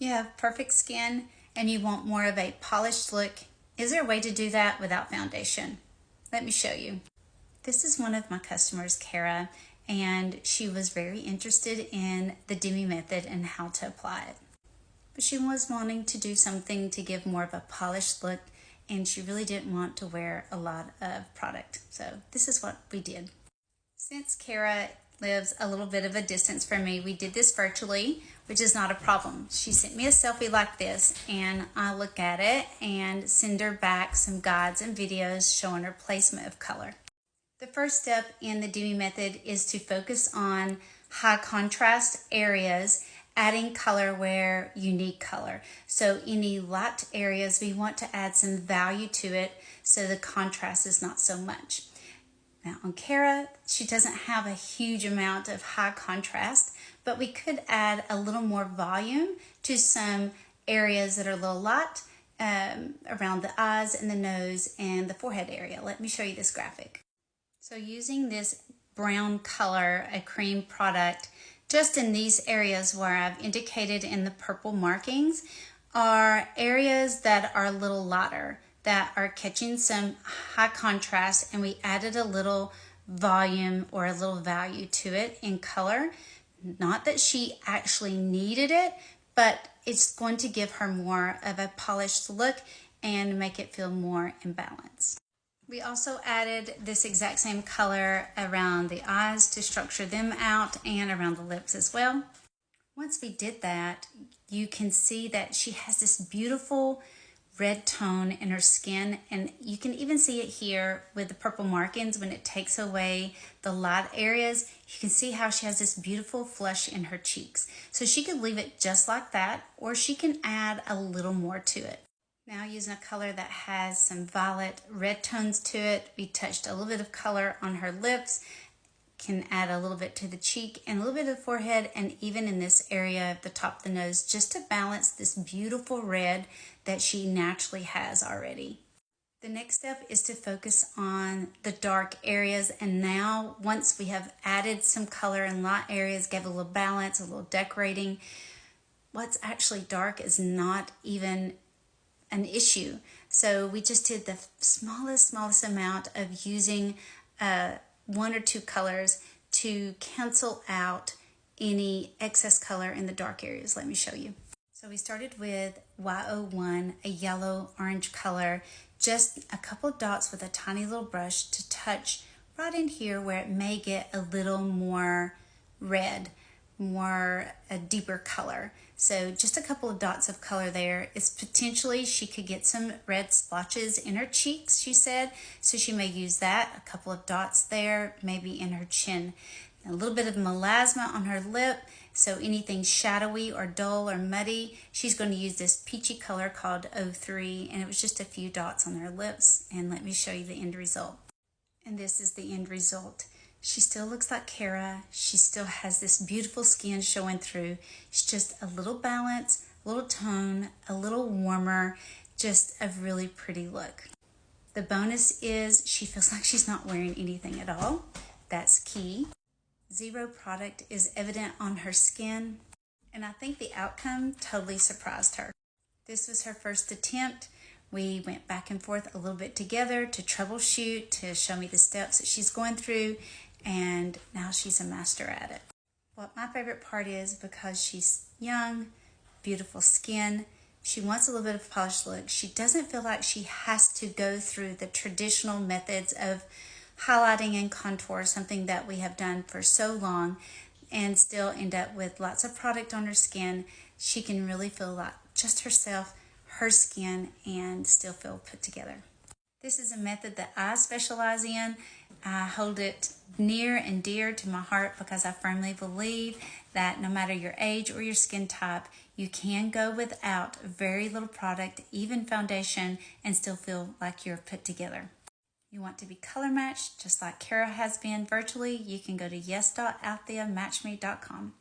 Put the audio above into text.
You have perfect skin and you want more of a polished look. Is there a way to do that without foundation? Let me show you. This is one of my customers, Kara, and she was very interested in the Demi method and how to apply it. But she was wanting to do something to give more of a polished look, and she really didn't want to wear a lot of product. So this is what we did. Since Kara lives a little bit of a distance from me, we did this virtually, which is not a problem. She sent me a selfie like this, and I look at it and send her back some guides and videos showing her placement of color. The first step in the Demi method is to focus on high contrast areas, adding color where you need color. So any light areas, we want to add some value to it so the contrast is not so much. Now on Kara, she doesn't have a huge amount of high contrast, but we could add a little more volume to some areas that are a little light around the eyes and the nose and the forehead area. Let me show you this graphic. So using this brown color, a cream product, just in these areas where I've indicated in the purple markings are areas that are a little lighter, that are catching some high contrast, and we added a little volume or a little value to it in color. Not that she actually needed it, but it's going to give her more of a polished look and make it feel more in balance. We also added this exact same color around the eyes to structure them out and around the lips as well. Once we did that, you can see that she has this beautiful red tone in her skin, and you can even see it here with the purple markings when it takes away the light areas. You can see how she has this beautiful flush in her cheeks. So she could leave it just like that, or she can add a little more to it. Now using a color that has some violet red tones to it, we touched a little bit of color on her lips, can add a little bit to the cheek and a little bit of the forehead, and even in this area of the top of the nose, just to balance this beautiful red that she naturally has already. The next step is to focus on the dark areas, and now once we have added some color in light areas, give a little balance, a little decorating, what's actually dark is not even an issue. So we just did the smallest amount of using one or two colors to cancel out any excess color in the dark areas. Let me show you. So we started with Y01, a yellow orange color, just a couple of dots with a tiny little brush to touch right in here where it may get a little more red, more a deeper color. So just a couple of dots of color there. It's potentially she could get some red splotches in her cheeks, she said, so she may use that, a couple of dots there, maybe in her chin. A little bit of melasma on her lip, so anything shadowy or dull or muddy, she's going to use this peachy color called 03, and it was just a few dots on her lips. And let me show you the end result. And this is the end result. She still looks like Kara. She still has this beautiful skin showing through. It's just a little balance, a little tone, a little warmer, just a really pretty look. The bonus is she feels like she's not wearing anything at all. That's key. Zero product is evident on her skin, and I think the outcome totally surprised her. This was her first attempt. We went back and forth a little bit together to troubleshoot, to show me the steps that she's going through, and now she's a master at it. What my favorite part is, because she's young, beautiful skin, she wants a little bit of polished look. She doesn't feel like she has to go through the traditional methods of highlighting and contour, something that we have done for so long, and still end up with lots of product on her skin. She can really feel like just herself, her skin, and still feel put together. This is a method that I specialize in. I hold it near and dear to my heart because I firmly believe that no matter your age or your skin type, you can go without very little product, even foundation, and still feel like you're put together. You want to be color matched, just like Kara has been virtually, you can go to yes.outthere.matchme.com.